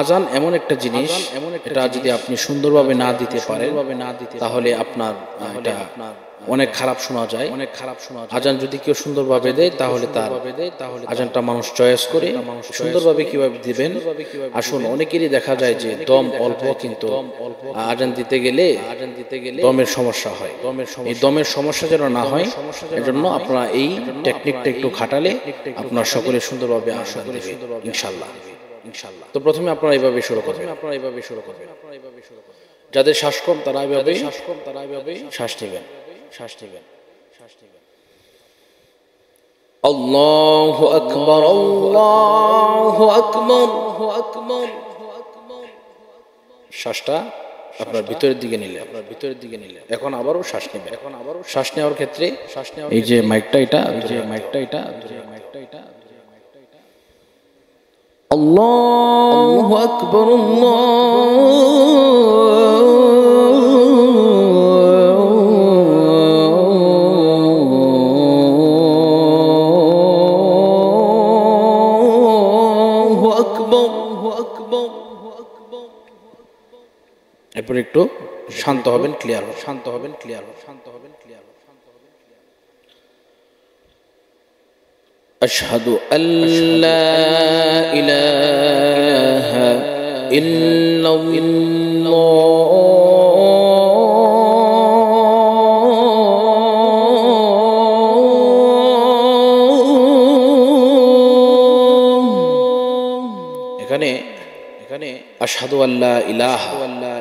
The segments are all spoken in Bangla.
আজান এমন একটা জিনিস, এটা যদি আপনি সুন্দরভাবে না দিতে পারেন তাহলে আপনার এটা অনেক খারাপ শোনা যায়। আজান যদি কেউ সুন্দরভাবে দেয় তাহলে তার আজানটা মানুষ চয়েস করে সুন্দরভাবে কিভাবে দিবেন। আসুন, অনেকেরই দেখা যায় যে দম অল্প, কিন্তু আজান দিতে গেলে দমের সমস্যা হয়। এই দমের সমস্যা যেন না হয়, এজন্য আপনারা এই টেকনিকটা একটু খাটালে আপনার সকলে সুন্দরভাবে আজান দিবে ইনশাআল্লাহ। তো প্রথমে আপনারা এইভাবে শুরু করবেন। যাদের শ্বাস কম তারা এইভাবে শ্বাস নেবেন। আল্লাহু আকবার, আল্লাহু আকবার। শ্বাসটা আপনার ভিতরের দিকে নিলেন। এখন আবারও শ্বাস নেবেন। শ্বাস নেওয়ার ক্ষেত্রে এই যে মাইকটা এটা আল্লাহু আকবার, আল্লাহু আকবার। এরপর একটু শান্ত হবেন, ক্লিয়ার হবেন। আশহাদু আল্লা ইলাহা ইল্লাল্লাহ। এখানে আশহাদু আল্লা ইলাহা,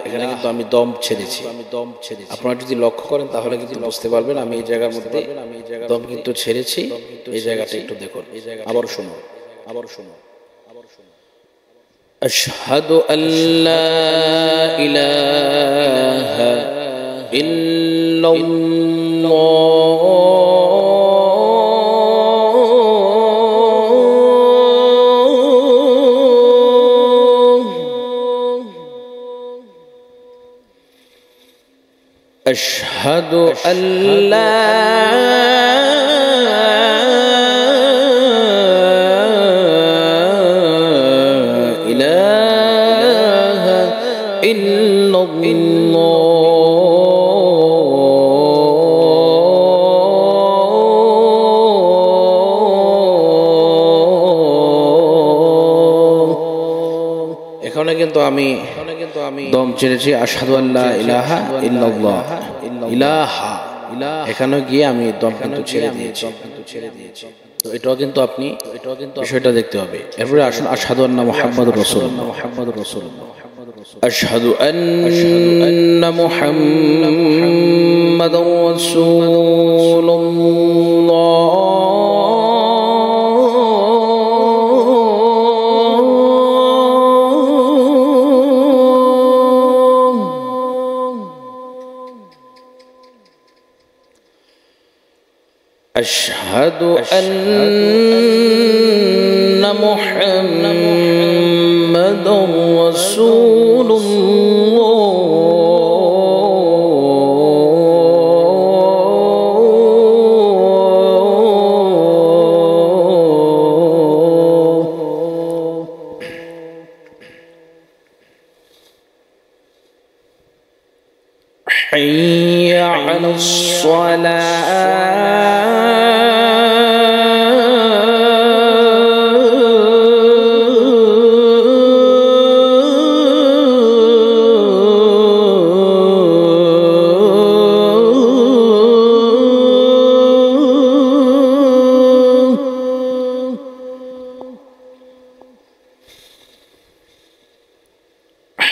এখানে কিন্তু আমি দম ছেড়েছি। আপনারা যদি লক্ষ্য করেন তাহলে কিন্তু বুঝতে পারবেন আমি এই জায়গার মধ্যে দম কিন্তু ছেড়েছি। এই জায়গাটা একটু দেখুন, আবার শুনুন। আশহাদু আল্লা ইলাহা ইল্লাল্লাহ। আশহাদু আল্লা ইলাহা ইল্লাল্লাহ। এখানে কিন্তু আমি দম ছেড়েছি। আশহাদু আল্লা ইলাহা ইল্লাল্লাহ, ইলাহা, এখানে গিয়ে আমি দম কিন্তু ছেড়ে দিয়েছি। তো এটাও কিন্তু আপনি বিষয়টা দেখতে হবে। এরপরে আসুন আশহাদু আন্না মুহাম্মাদুর রাসূলুল্লাহ। আশহাদু আন্না মুহাম্মাদুর রাসূলুল্লাহ। আশহাদু আন্না মুহাম্মাদুর রাসূলুল্লাহ। হাইয়া আলাস সালাহ।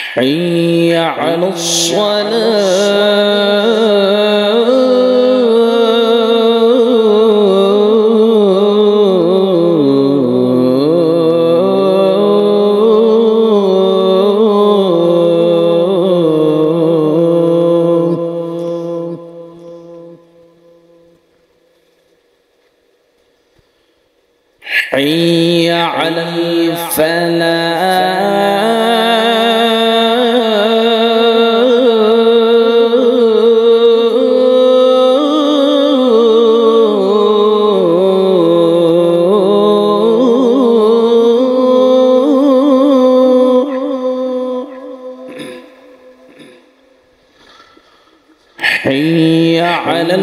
حي على حي على الفلاح. حي على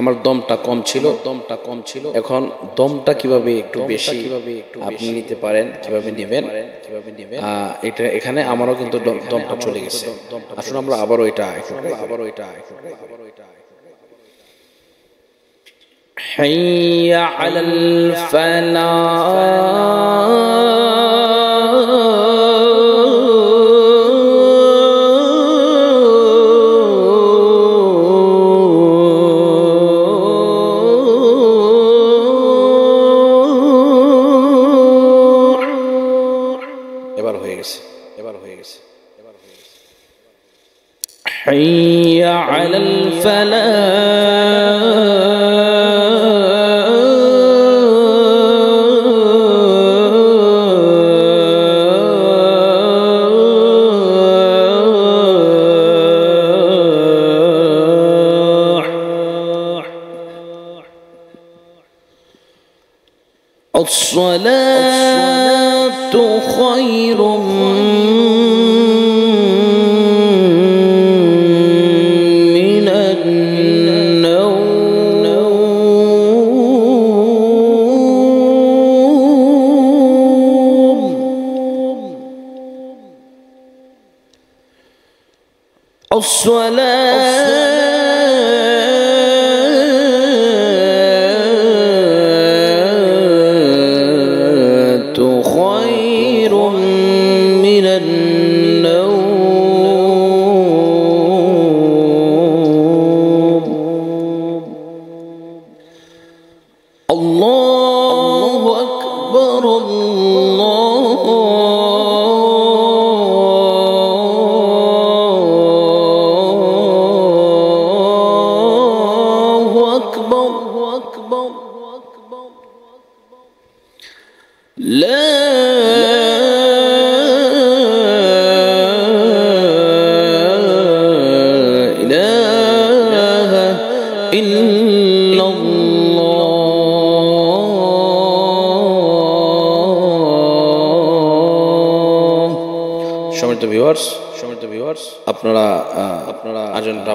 আমার দমটা কম ছিল এখন দমটা কিভাবে একটু বেশি আপনি নিতে পারেন, কিভাবে নেবেন এটা এখানে আমারও কিন্তু দমটা চলে গেছে। আসলে আমরা আবারও এটা হাইয়া আলাল এবার হয়ে গেছে হাইয়া আলাল الصلاة خير من النوم خير من النوم الله أكبر الله أكبر لا إله إلا الله সম্মানিত ভিউয়ার্স আপনারা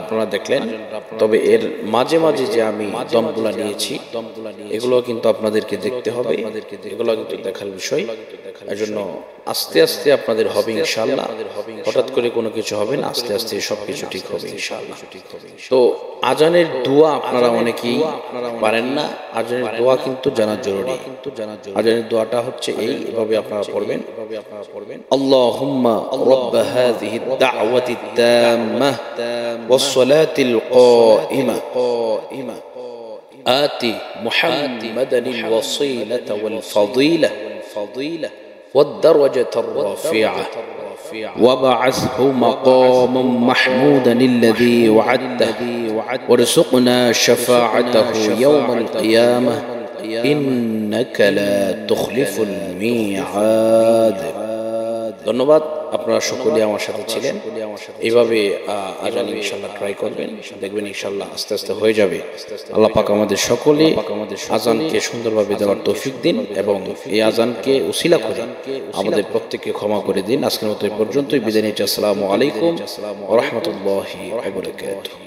আপনারা দেখলেন, তবে এর মাঝে মাঝে যে আমি দমগুলা নিয়েছি এগুলো কিন্তু আপনাদেরকে দেখতে হবে, এগুলো কিন্তু দেখার বিষয়। এজন্য আস্তে আস্তে আপনাদের হবে ইনশাআল্লাহ, হঠাৎ করে কোনো কিছু হবে না, আস্তে আস্তে সবকিছু ঠিক হবে ইনশাআল্লাহ। তো আজানের দোয়া আপনারা অনেকেই পারেন না, আজানের দোয়া কিন্তু জানা জরুরি। আজানের দোয়াটা হচ্ছে এইভাবে আপনারা পড়বেন, আল্লাহুম্মা রাব্ব হাযিহি দাওয়াতি তাম্মাহ ওয়াস সালাতিল কাইমা আতি মুহাম্মাদানিল ওয়াসিলাতা ওয়াল ফাদিলা والدرجة الرفيعة وابعثه مقاما محمودا الذي وعدته وارزقنا شفاعته يوم القيامة إنك لا تخلف الميعاد। ধন্যবাদ, আপনারা সকলে আমার সাথে ছিলেন। এইভাবে আজান ইনশাআল্লাহ ট্রাই করবেন, দেখবেন ইনশাআল্লাহ আস্তে আস্তে হয়ে যাবে। আল্লাহ পাক আমাদের সকলে আজানকে সুন্দরভাবে দেওয়ার তৌফিক দিন এবং এই আজানকে উসিলা করে আমাদের প্রত্যেককে ক্ষমা করে দিন। আজকের মতো এই পর্যন্তই বিদায় নিচ্ছি। আসসালামু আলাইকুম ওয়া রাহমাতুল্লাহি ওয়া বারাকাতুহু।